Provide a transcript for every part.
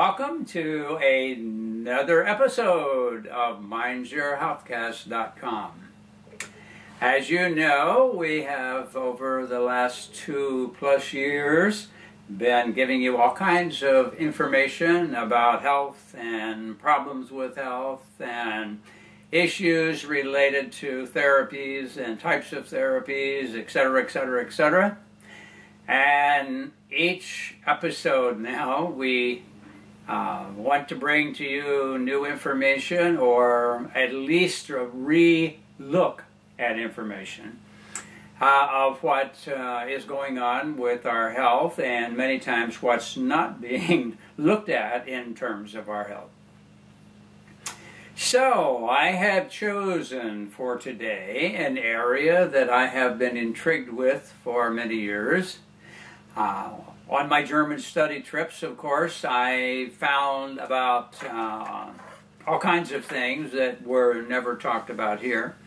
Welcome to another episode of MindsYourHealthcast.com. As you know, we have over the last 2+ years been giving you all kinds of information about health and problems with health and issues related to therapies and types of therapies, etc., etc., etc. And each episode now we want to bring to you new information, or at least a re-look at information of what is going on with our health, and many times what's not being looked at in terms of our health. So I have chosen for today an area that I have been intrigued with for many years. On my German study trips, of course, I found about all kinds of things that were never talked about here,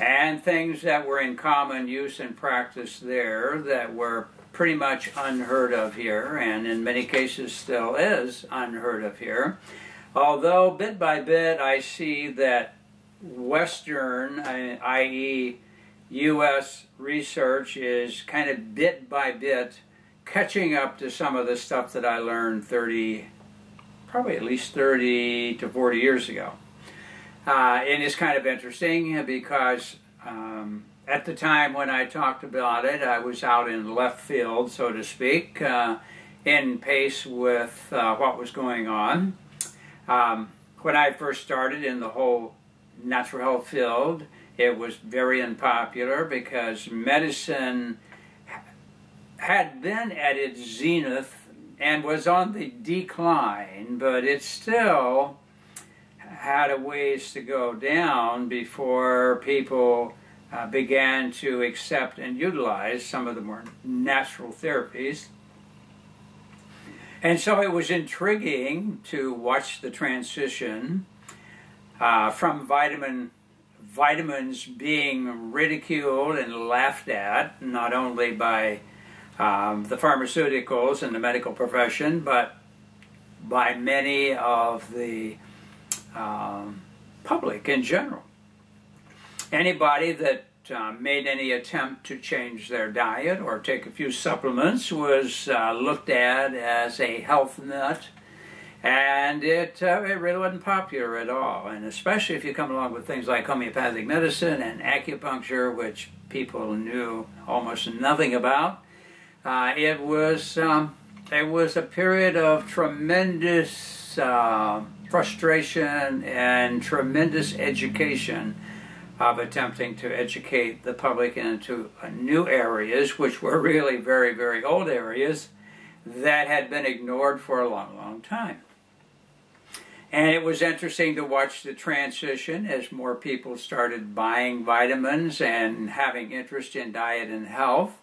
and things that were in common use and practice there that were pretty much unheard of here, and in many cases still is unheard of here. Although bit by bit I see that Western, i.e. U.S. research is kind of bit by bit catching up to some of the stuff that I learned probably at least 30 to 40 years ago. And it's kind of interesting because at the time when I talked about it, I was out in left field, so to speak, in pace with what was going on. When I first started in the whole natural health field, it was very unpopular because medicine had been at its zenith and was on the decline, but it still had a ways to go down before people began to accept and utilize some of the more natural therapies. And so it was intriguing to watch the transition from vitamins being ridiculed and laughed at, not only by the pharmaceuticals and the medical profession, but by many of the public in general. Anybody that made any attempt to change their diet or take a few supplements was looked at as a health nut, and it really wasn't popular at all. And especially if you come along with things like homeopathic medicine and acupuncture, which people knew almost nothing about. It was a period of tremendous frustration and tremendous education of attempting to educate the public into new areas, which were really very, very old areas that had been ignored for a long, long time. And it was interesting to watch the transition as more people started buying vitamins and having interest in diet and health,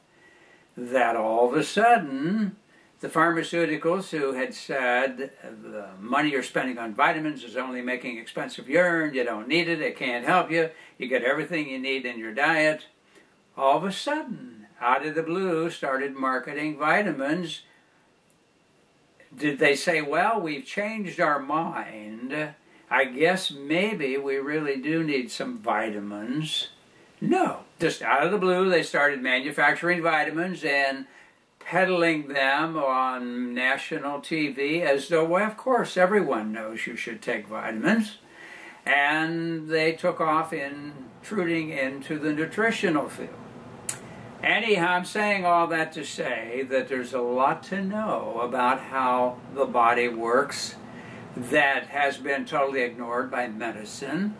that all of a sudden the pharmaceuticals who had said the money you're spending on vitamins is only making expensive urine, you don't need it, it can't help you, you get everything you need in your diet, all of a sudden, out of the blue, started marketing vitamins. Did they say, well, we've changed our mind, I guess maybe we really do need some vitamins? No, just out of the blue they started manufacturing vitamins and peddling them on national TV as though, well, of course, everyone knows you should take vitamins. And they took off intruding into the nutritional field. Anyhow, I'm saying all that to say that there's a lot to know about how the body works that has been totally ignored by medicine.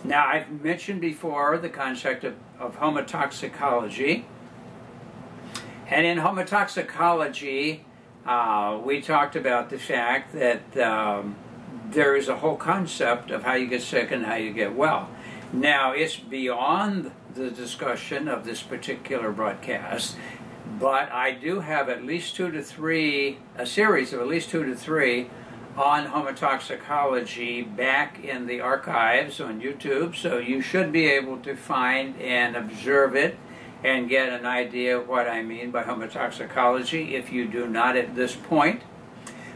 Now, I've mentioned before the concept of homotoxicology. And in homotoxicology, we talked about the fact that there is a whole concept of how you get sick and how you get well. Now, it's beyond the discussion of this particular broadcast, but I do have at least a series of at least 2 to 3 on homotoxicology back in the archives on YouTube, so you should be able to find and observe it and get an idea of what I mean by homotoxicology if you do not at this point.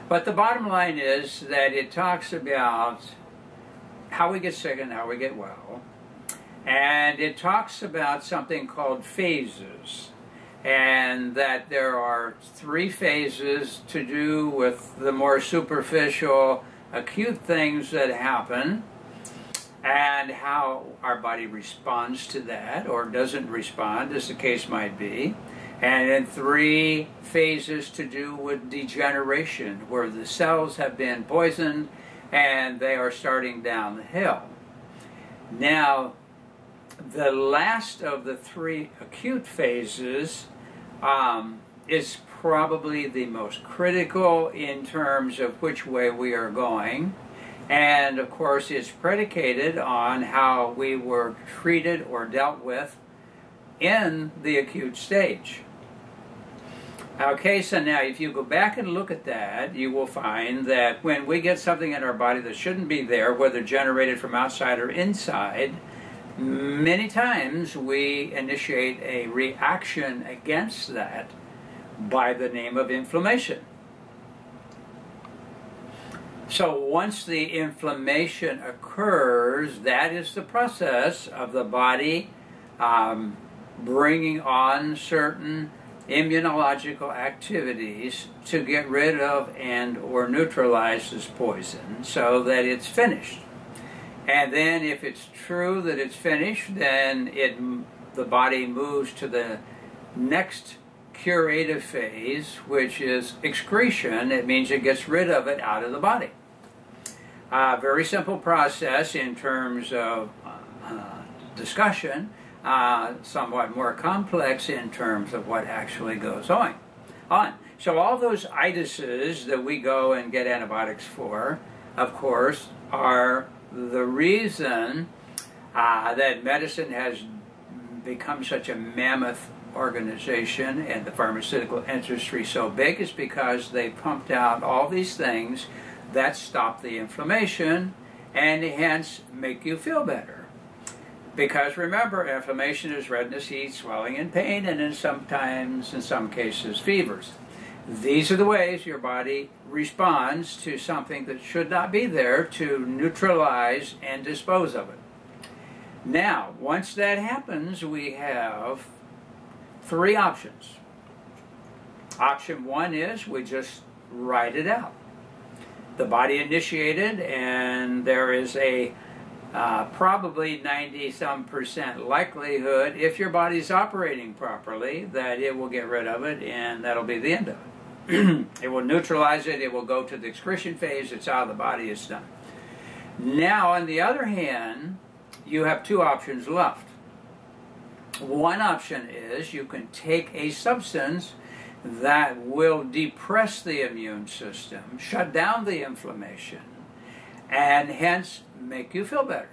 But the bottom line is that it talks about how we get sick and how we get well. And it talks about something called phases. And that there are 3 phases to do with the more superficial, acute things that happen, and how our body responds to that, or doesn't respond, as the case might be. And then 3 phases to do with degeneration, where the cells have been poisoned and they are starting down the hill. Now, the last of the 3 acute phases is probably the most critical in terms of which way we are going. And of course, it's predicated on how we were treated or dealt with in the acute stage. Okay, so now if you go back and look at that, you will find that when we get something in our body that shouldn't be there, whether generated from outside or inside, many times we initiate a reaction against that by the name of inflammation. So once the inflammation occurs, that is the process of the body bringing on certain immunological activities to get rid of and or neutralize this poison so that it's finished. And then if it's true that it's finished, then the body moves to the next curative phase, which is excretion. It means it gets rid of it out of the body. Very simple process in terms of discussion, somewhat more complex in terms of what actually goes on. So all those itises that we go and get antibiotics for, of course, are the reason that medicine has become such a mammoth organization and the pharmaceutical industry so big is because they pumped out all these things that stop the inflammation and hence make you feel better. Because remember, inflammation is redness, heat, swelling, and pain, and in some cases, fevers. These are the ways your body responds to something that should not be there to neutralize and dispose of it. Now, once that happens, we have 3 options. Option 1 is we just ride it out. The body initiated, and there is a probably 90-some% likelihood, if your body's operating properly, that it will get rid of it, and that'll be the end of it. It will neutralize it, it will go to the excretion phase, it's out of the body, it's done. Now, on the other hand, you have 2 options left. One option is you can take a substance that will depress the immune system, shut down the inflammation, and hence make you feel better.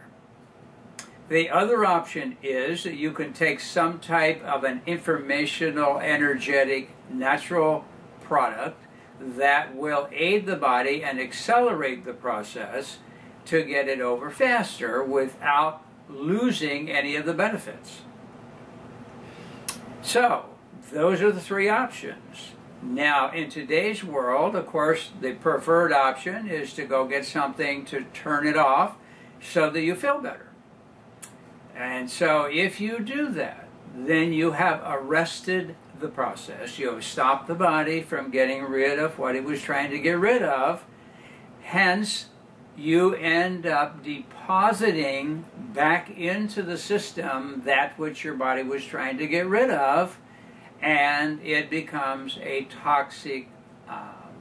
The other option is that you can take some type of an informational, energetic, natural product that will aid the body and accelerate the process to get it over faster without losing any of the benefits. So, those are the 3 options. Now, in today's world, of course, the preferred option is to go get something to turn it off so that you feel better. And so if you do that, then you have arrested the process. You have stopped the body from getting rid of what it was trying to get rid of. Hence, you end up depositing back into the system that which your body was trying to get rid of, and it becomes a toxic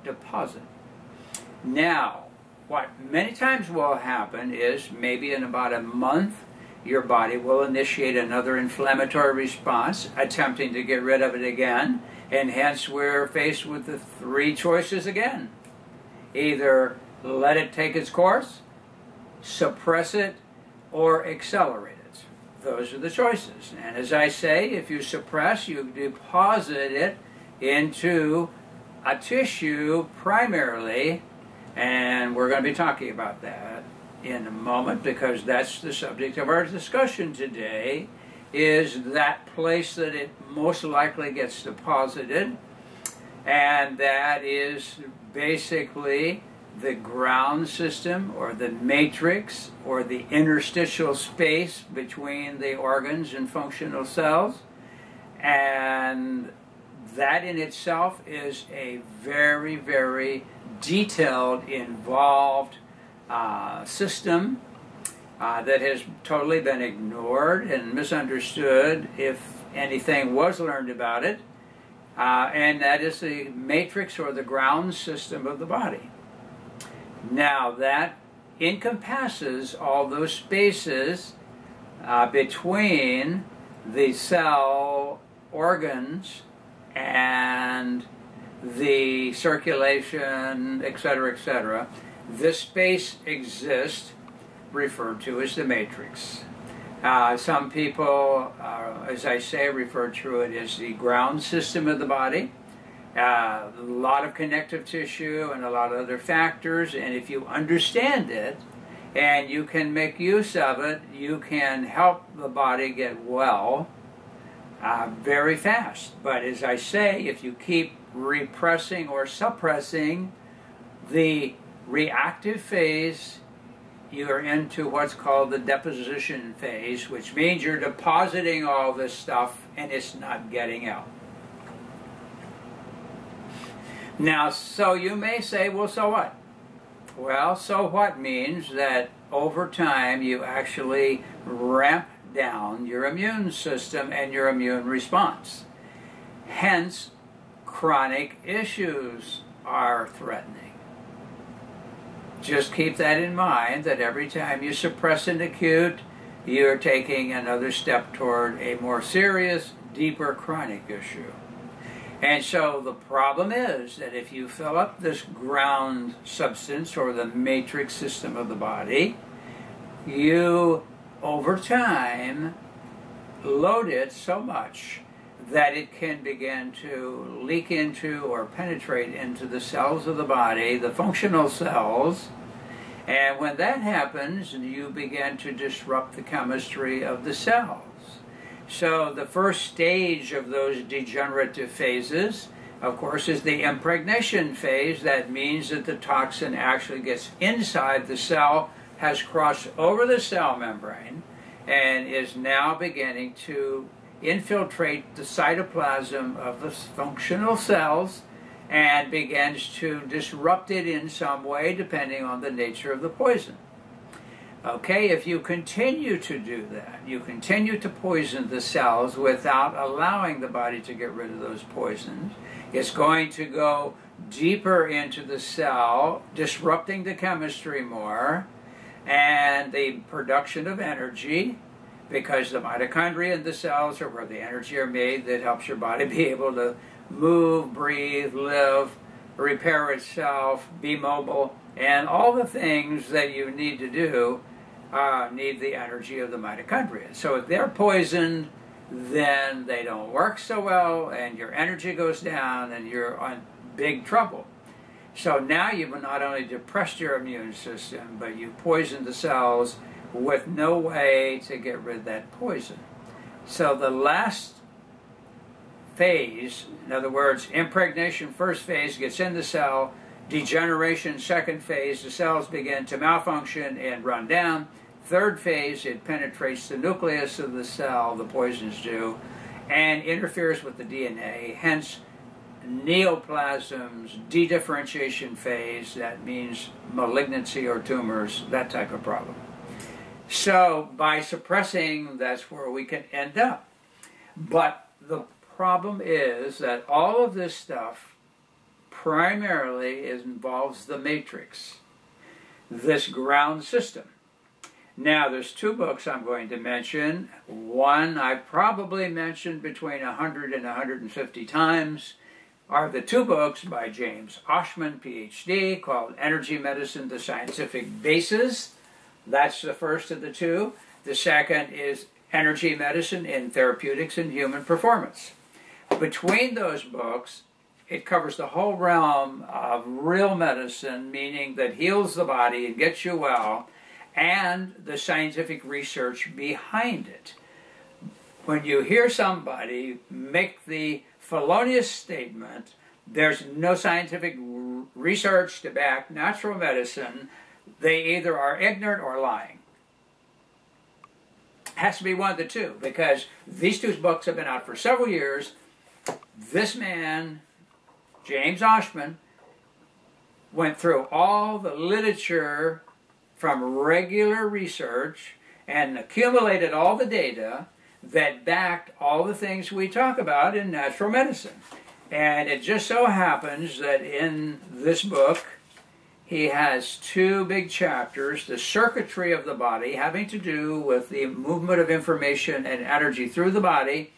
deposit. Now, what many times will happen is maybe in about a month, your body will initiate another inflammatory response, attempting to get rid of it again, and hence we're faced with the 3 choices again. Either let it take its course, suppress it, or accelerate it. Those are the choices. And as I say, if you suppress, you deposit it into a tissue primarily, and we're going to be talking about that in a moment because that's the subject of our discussion today, is that place that it most likely gets deposited, and that is basically the ground system or the matrix or the interstitial space between the organs and functional cells. And that in itself is a very, very detailed, involved system that has totally been ignored and misunderstood, if anything was learned about it. And that is the matrix or the ground system of the body. Now that encompasses all those spaces between the cell organs and the circulation, etc., etc. This space exists, referred to as the matrix. Some people, as I say, refer to it as the ground system of the body. A lot of connective tissue and a lot of other factors, and if you understand it and you can make use of it, you can help the body get well very fast. But as I say, if you keep repressing or suppressing the reactive phase, you're into what's called the deposition phase, which means you're depositing all this stuff and it's not getting out. Now, so you may say, well, so what? Well, so what means that over time you actually ramp down your immune system and your immune response. Hence, chronic issues are threatening. Just keep that in mind, that every time you suppress an acute, you're taking another step toward a more serious, deeper chronic issue. And so the problem is that if you fill up this ground substance or the matrix system of the body, you, over time, load it so much that it can begin to leak into or penetrate into the cells of the body, the functional cells. And when that happens, you begin to disrupt the chemistry of the cells. So the first stage of those degenerative phases, of course, is the impregnation phase. That means that the toxin actually gets inside the cell, has crossed over the cell membrane, and is now beginning to infiltrate the cytoplasm of the functional cells and begins to disrupt it in some way depending on the nature of the poison. Okay, if you continue to do that, you continue to poison the cells without allowing the body to get rid of those poisons, it's going to go deeper into the cell, disrupting the chemistry more and the production of energy, because the mitochondria in the cells are where the energy are made that helps your body be able to move, breathe, live, repair itself, be mobile, and all the things that you need to do need the energy of the mitochondria. So if they're poisoned, then they don't work so well, and your energy goes down, and you're on big trouble. So now you've not only depressed your immune system, but you've poisoned the cells with no way to get rid of that poison. So the last phase, in other words, impregnation first phase gets in the cell, degeneration second phase, the cells begin to malfunction and run down. Third phase, it penetrates the nucleus of the cell, the poisons do, and interferes with the DNA, hence neoplasms, dedifferentiation phase, that means malignancy or tumors, that type of problem. So by suppressing, that's where we can end up. But the problem is that all of this stuff primarily involves the matrix, this ground system. Now, there's two books I'm going to mention. One I've probably mentioned between 100 and 150 times are the two books by James Oshman, PhD, called Energy Medicine, The Scientific Basis. That's the first of the two. The second is Energy Medicine in Therapeutics and Human Performance. Between those books, it covers the whole realm of real medicine, meaning that heals the body and gets you well, and the scientific research behind it. When you hear somebody make the felonious statement, there's no scientific research to back natural medicine, they either are ignorant or lying. Has to be one of the two, because these two books have been out for several years. This man, James Oschman, went through all the literature from regular research and accumulated all the data that backed all the things we talk about in natural medicine. And it just so happens that in this book, he has two big chapters, the circuitry of the body, having to do with the movement of information and energy through the body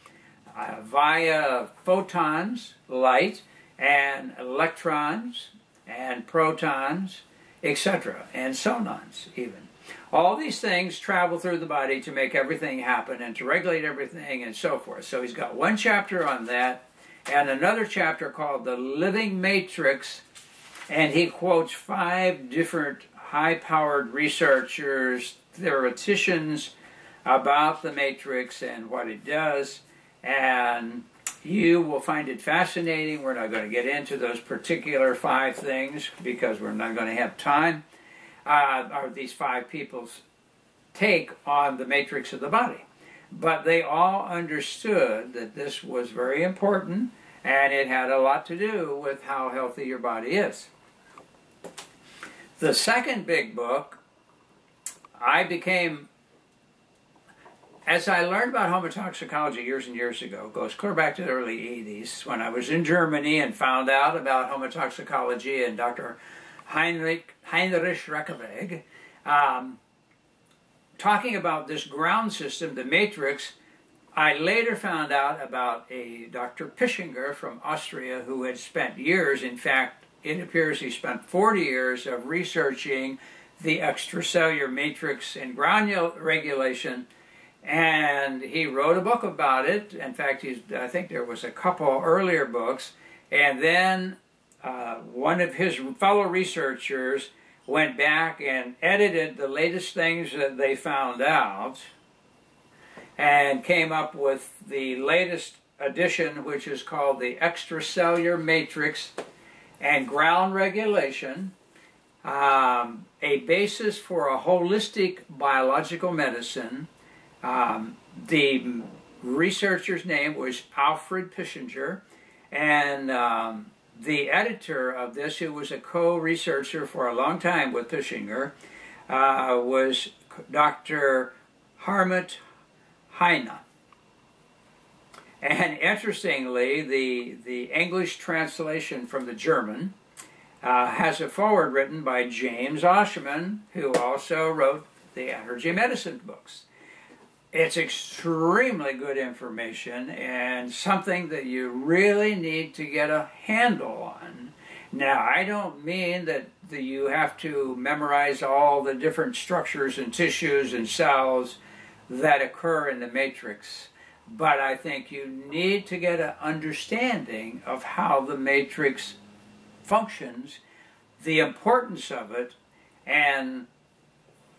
via photons, light, and electrons, and protons, etc., and sonons even. All these things travel through the body to make everything happen and to regulate everything and so forth. So he's got one chapter on that and another chapter called The Living Matrix, and he quotes 5 different high-powered researchers, theoreticians about the matrix and what it does, and you will find it fascinating. We're not going to get into those particular 5 things because we're not going to have time, or these 5 people's take on the matrix of the body. But they all understood that this was very important, and it had a lot to do with how healthy your body is. The second big book, as I learned about homotoxicology years and years ago, goes clear back to the early 80s, when I was in Germany and found out about homotoxicology and Dr. Heinrich Reckeweg, talking about this ground system, the matrix. I later found out about a Dr. Pissinger from Austria who had spent years, in fact, it appears he spent 40 years of researching the extracellular matrix and ground regulation, and he wrote a book about it. In fact, I think there was a couple earlier books, and then one of his fellow researchers went back and edited the latest things that they found out and came up with the latest edition, which is called the Extracellular Matrix and Ground Regulation, a basis for a holistic biological medicine. The researcher's name was Alfred Pissinger, and the editor of this, who was a co-researcher for a long time with Pissinger, was Dr. Hartmut Heine. And interestingly, the English translation from the German has a foreword written by James Oschman, who also wrote the energy medicine books. It's extremely good information and something that you really need to get a handle on. Now, I don't mean that you have to memorize all the different structures and tissues and cells that occur in the matrix, but I think you need to get an understanding of how the matrix functions, the importance of it, and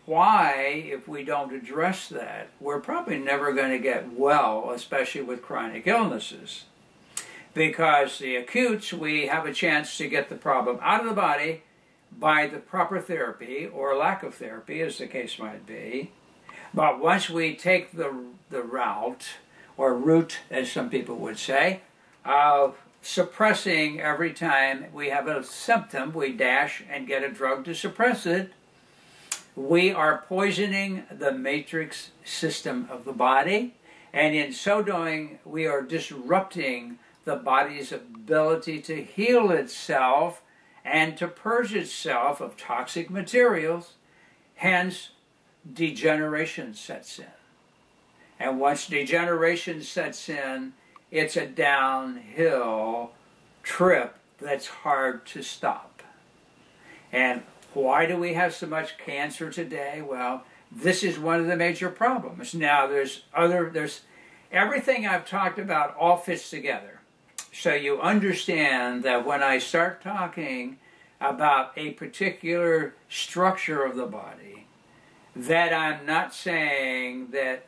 why, if we don't address that, we're probably never going to get well, especially with chronic illnesses. Because the acutes, we have a chance to get the problem out of the body by the proper therapy, or lack of therapy, as the case might be. But once we take the route, or route, as some people would say, of suppressing every time we have a symptom, we dash and get a drug to suppress it, we are poisoning the matrix system of the body, and in so doing, we are disrupting the body's ability to heal itself and to purge itself of toxic materials. Hence, degeneration sets in. And once degeneration sets in, it's a downhill trip that's hard to stop. And why do we have so much cancer today? Well, this is one of the major problems. Now, there's everything I've talked about all fits together. So you understand that when I start talking about a particular structure of the body, that I'm not saying that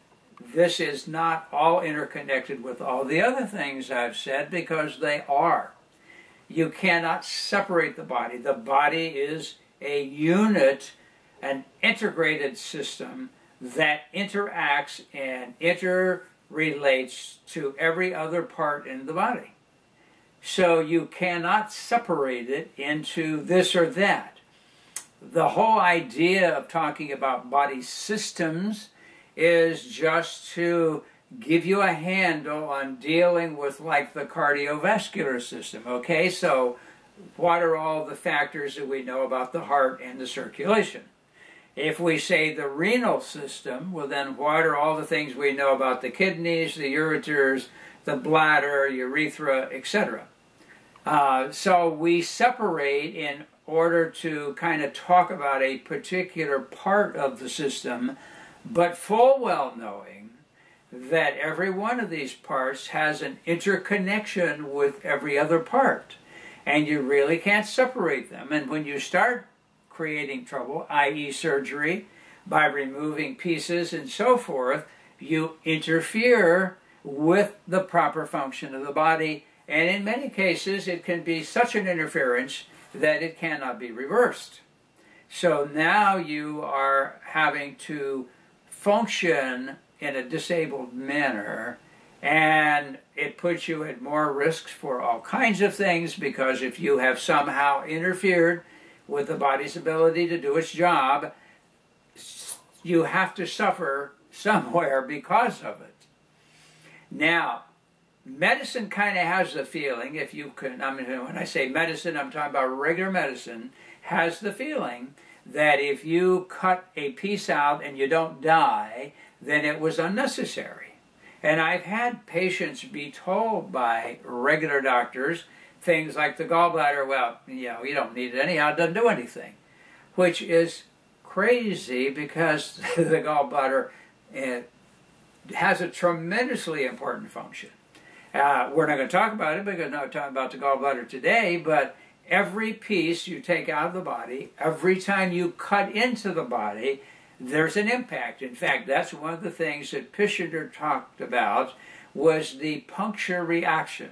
this is not all interconnected with all the other things I've said, because they are. You cannot separate the body. The body is a unit, an integrated system that interacts and interrelates to every other part in the body. So you cannot separate it into this or that. The whole idea of talking about body systems is just to give you a handle on dealing with, like, the cardiovascular system. Okay, so what are all the factors that we know about the heart and the circulation? If we say the renal system, well then what are all the things we know about the kidneys, the ureters, the bladder, urethra, etc.? So we separate in order to kind of talk about a particular part of the system, but full well knowing that every one of these parts has an interconnection with every other part. And you really can't separate them. And when you start creating trouble, i.e. surgery, by removing pieces and so forth, you interfere with the proper function of the body. And in many cases, it can be such an interference that it cannot be reversed. So now you are having to function in a disabled manner, and it puts you at more risks for all kinds of things, because if you have somehow interfered with the body's ability to do its job, you have to suffer somewhere because of it. Now, medicine kind of has the feeling, if you can, I mean, when I say medicine, I'm talking about regular medicine, has the feeling that if you cut a piece out and you don't die, then it was unnecessary. And I've had patients be told by regular doctors things like the gallbladder, well, you know, you don't need it anyhow, it doesn't do anything. Which is crazy, because the gallbladder has a tremendously important function. We're not going to talk about it because we're not talking about the gallbladder today, but every piece you take out of the body, every time you cut into the body, there's an impact. In fact, that's one of the things that Pissinger talked about, was the puncture reaction.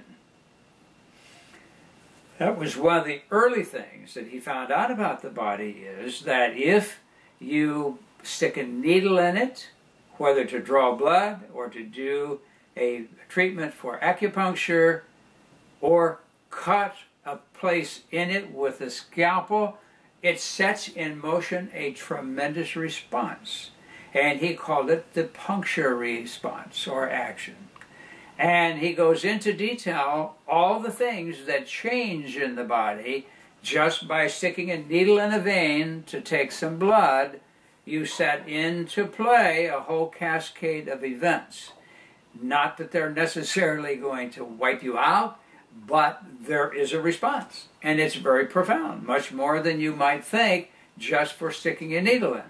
That was one of the early things that he found out about the body, is that if you stick a needle in it, whether to draw blood or to do a treatment for acupuncture or cut a place in it with a scalpel, it sets in motion a tremendous response. And he called it the puncture response or action. And he goes into detail all the things that change in the body just by sticking a needle in a vein to take some blood. You set into play a whole cascade of events. Not that they're necessarily going to wipe you out, but there is a response. And it's very profound, much more than you might think just for sticking a needle in.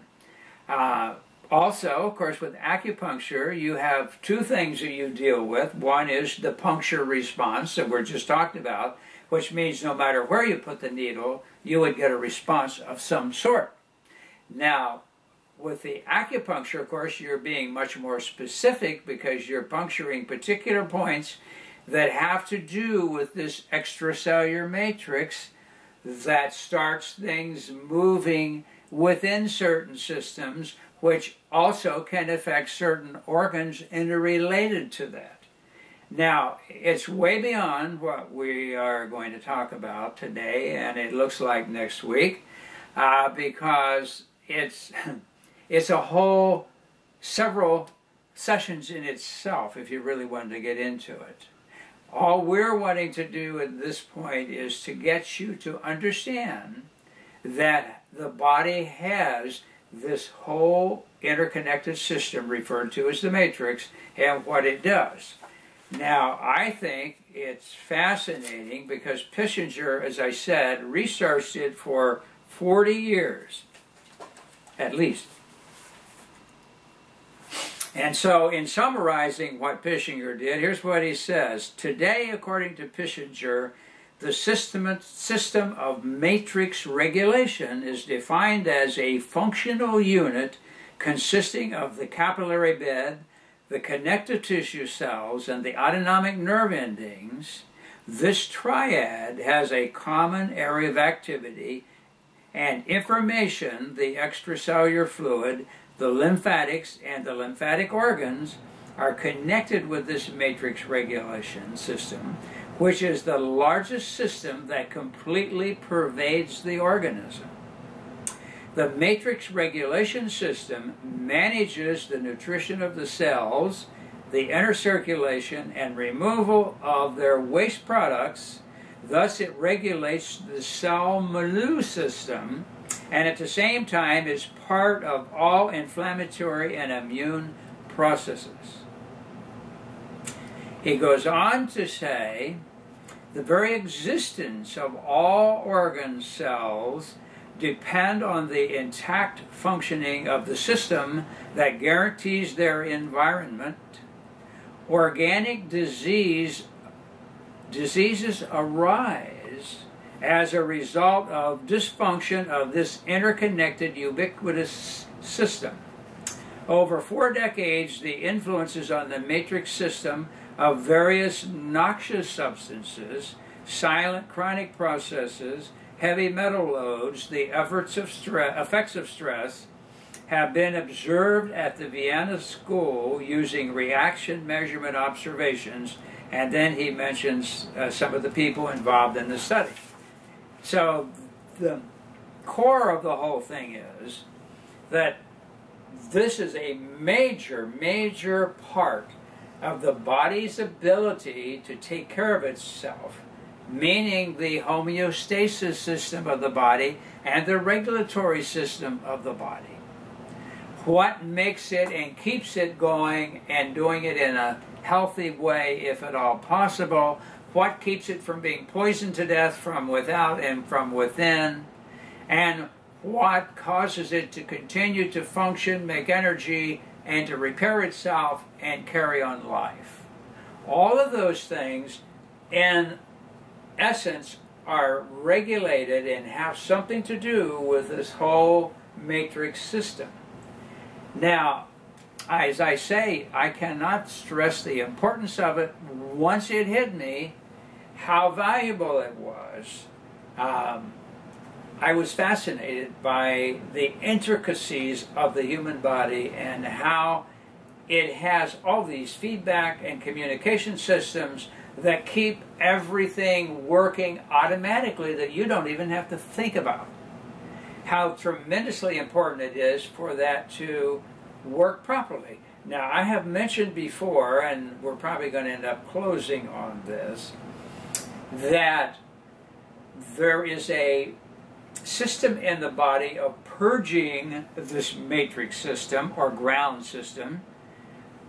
Also, of course, with acupuncture, you have two things that you deal with. One is the puncture response that we're just talking about, which means no matter where you put the needle, you would get a response of some sort. Now, with the acupuncture, of course, you're being much more specific because you're puncturing particular points that have to do with this extracellular matrix that starts things moving within certain systems, which also can affect certain organs interrelated to that. Now, it's way beyond what we are going to talk about today, and it looks like next week, because it's a whole several sessions in itself if you really wanted to get into it. All we're wanting to do at this point is to get you to understand that the body has this whole interconnected system referred to as the matrix and what it does. Now, I think it's fascinating because Pissinger, as I said, researched it for 40 years, at least. And so, in summarizing what Pissinger did, here's what he says. Today, according to Pissinger, the system of matrix regulation is defined as a functional unit consisting of the capillary bed, the connective tissue cells, and the autonomic nerve endings This triad has a common area of activity and information. The extracellular fluid, the lymphatics, and the lymphatic organs are connected with this matrix regulation system, which is the largest system that completely pervades the organism. The matrix regulation system manages the nutrition of the cells, the inner circulation, and removal of their waste products. Thus, it regulates the cell milieu system, and at the same time is part of all inflammatory and immune processes. He goes on to say, the very existence of all organ cells depend on the intact functioning of the system that guarantees their environment. Organic diseases arise as a result of dysfunction of this interconnected, ubiquitous system. Over 4 decades, the influences on the matrix system of various noxious substances, silent chronic processes, heavy metal loads, the effects of stress, have been observed at the Vienna School using reaction measurement observations, and then he mentions some of the people involved in the study. So the core of the whole thing is that this is a major part of the body's ability to take care of itself, meaning the homeostasis system of the body and the regulatory system of the body. What makes it and keeps it going and doing it in a healthy way, if at all possible? What keeps it from being poisoned to death from without and from within? And what causes it to continue to function, make energy, and to repair itself and carry on life? All of those things, in essence, are regulated and have something to do with this whole matrix system. Now, as I say, I cannot stress the importance of it. Once it hit me, how valuable it was. I was fascinated by the intricacies of the human body and how it has all these feedback and communication systems that keep everything working automatically that you don't even have to think about. How tremendously important it is for that to work properly. Now, I have mentioned before, and we're probably going to end up closing on this, that there is a system in the body of purging this matrix system or ground system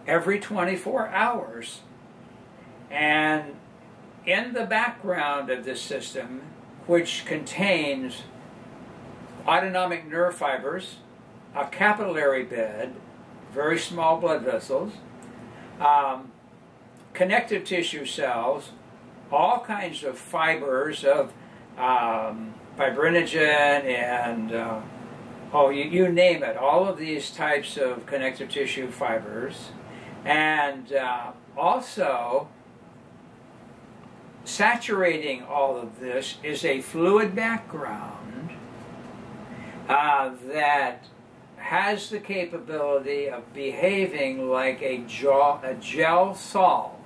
every 24 hours. And in the background of this system, which contains autonomic nerve fibers, a capillary bed, very small blood vessels, connective tissue cells, all kinds of fibers of fibrinogen and, you name it, all of these types of connective tissue fibers. And also, saturating all of this is a fluid background that has the capability of behaving like a gel sol.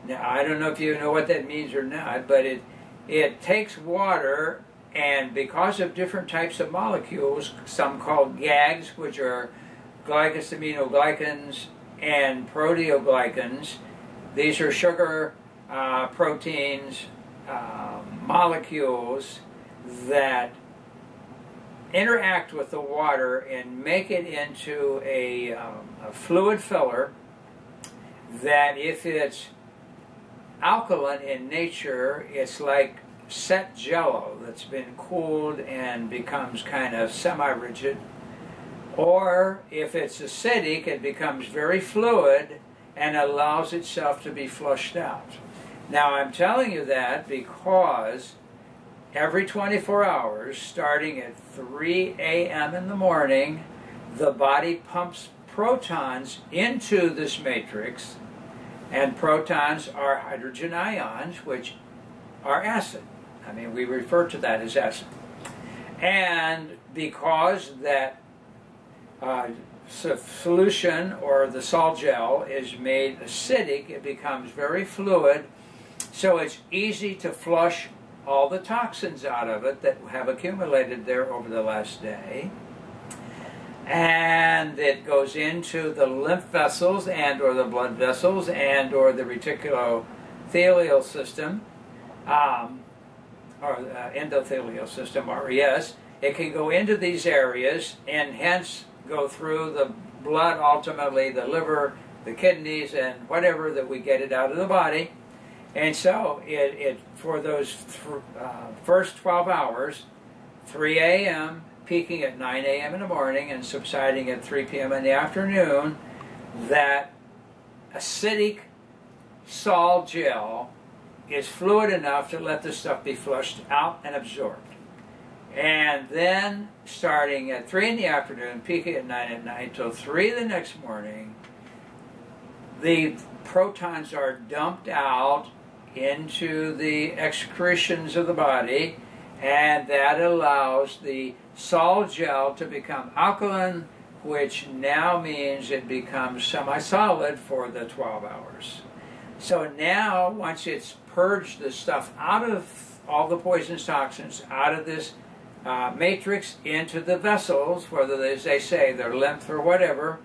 Now, I don't know if you know what that means or not, but it takes water, and because of different types of molecules, some called GAGs, which are glycosaminoglycans and proteoglycans. These are sugar proteins, molecules that interact with the water and make it into a fluid filler that, if it's alkaline in nature, it's like set jello that's been cooled and becomes kind of semi-rigid. Or if it's acidic, it becomes very fluid and allows itself to be flushed out. Now, I'm telling you that because every 24 hours, starting at 3 a.m. in the morning, the body pumps protons into this matrix And protons are hydrogen ions, which are acid. I mean, we refer to that as acid. And because that solution or the sol gel is made acidic, it becomes very fluid, so it's easy to flush all the toxins out of it that have accumulated there over the last day. And it goes into the lymph vessels and or the blood vessels and or the reticulothelial system, or endothelial system, RES. It can go into these areas and hence go through the blood, ultimately the liver, the kidneys, and whatever that we get it out of the body. And so it for those first 12 hours, 3 a.m., peaking at 9 a.m. in the morning and subsiding at 3 p.m. in the afternoon, that acidic sol gel is fluid enough to let the stuff be flushed out and absorbed. And then starting at 3 in the afternoon, peaking at 9 at night till 3 the next morning, the protons are dumped out into the excretions of the body, and that allows the sol gel to become alkaline, which now means it becomes semi-solid for the 12 hours. So now, once it's purged the stuff out of all the poisonous toxins out of this matrix into the vessels, whether they say they're lymph or whatever,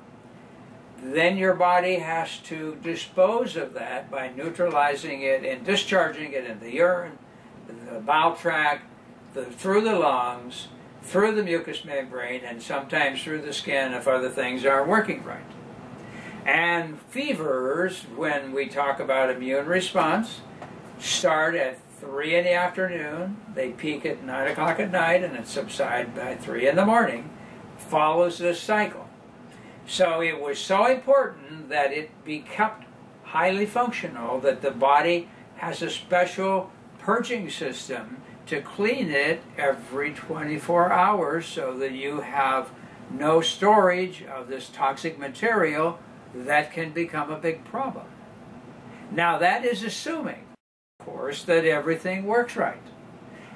then your body has to dispose of that by neutralizing it and discharging it in the urine, the bowel tract, through the lungs, through the mucous membrane, and sometimes through the skin if other things aren't working right. And fevers, when we talk about immune response, start at 3 in the afternoon, they peak at 9 o'clock at night, and it subside by 3 in the morning, follows this cycle. So it was so important that it be kept highly functional, that the body has a special purging system to clean it every 24 hours so that you have no storage of this toxic material that can become a big problem. Now that is assuming, of course, that everything works right.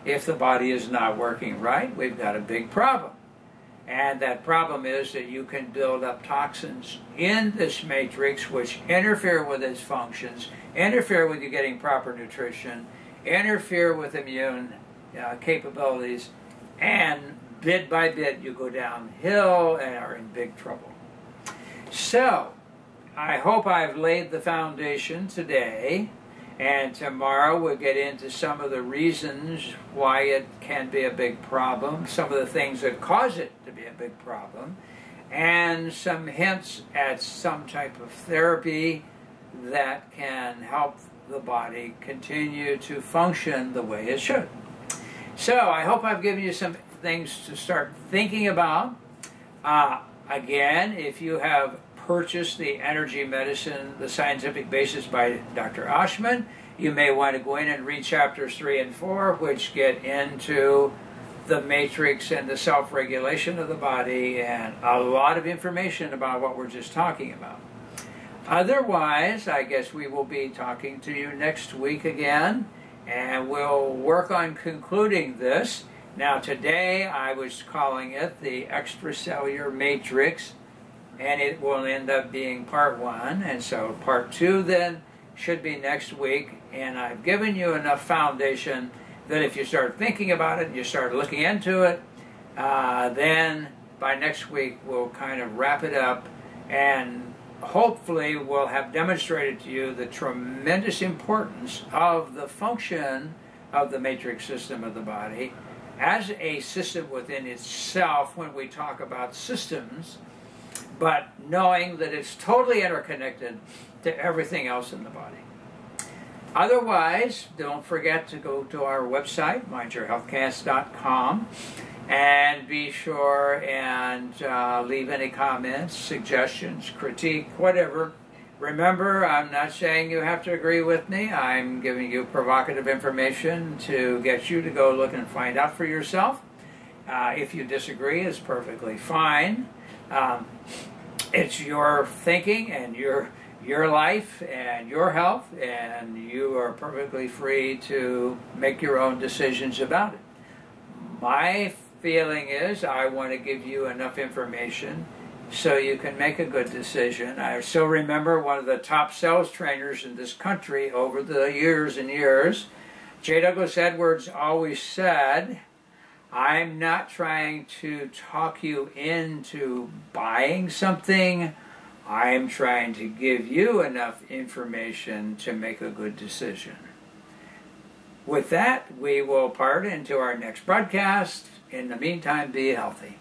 If the body is not working right, we've got a big problem. And that problem is that you can build up toxins in this matrix which interfere with its functions, interfere with you getting proper nutrition, interfere with immune capabilities, and bit by bit you go downhill and are in big trouble. So, I hope I've laid the foundation today, and tomorrow we'll get into some of the reasons why it can be a big problem, some of the things that cause it to be a big problem, and some hints at some type of therapy that can help the body continue to function the way it should. So I hope I've given you some things to start thinking about. Again, if you have purchased the Energy Medicine, The Scientific Basis by Dr. Oshman, you may want to go in and read chapters 3 and 4, which get into the matrix and the self-regulation of the body and a lot of information about what we're just talking about. Otherwise, I guess we will be talking to you next week again, and we'll work on concluding this. Now today I was calling it the Extracellular Matrix, and it will end up being part 1, and so part 2 then should be next week. And I've given you enough foundation that if you start thinking about it and you start looking into it, then by next week we'll kind of wrap it up, and hopefully we'll have demonstrated to you the tremendous importance of the function of the matrix system of the body as a system within itself when we talk about systems, but knowing that it's totally interconnected to everything else in the body. Otherwise, don't forget to go to our website, mindyourhealthcast.com, and be sure and leave any comments, suggestions, critique, whatever. Remember, I'm not saying you have to agree with me. I'm giving you provocative information to get you to go look and find out for yourself. If you disagree, it's perfectly fine. It's your thinking and your your life and your health, and you are perfectly free to make your own decisions about it. My feeling is I want to give you enough information so you can make a good decision. I still remember one of the top sales trainers in this country over the years and years, J. Douglas Edwards, always said, I'm not trying to talk you into buying something. I'm trying to give you enough information to make a good decision. With that, we will part into our next broadcast. In the meantime, be healthy.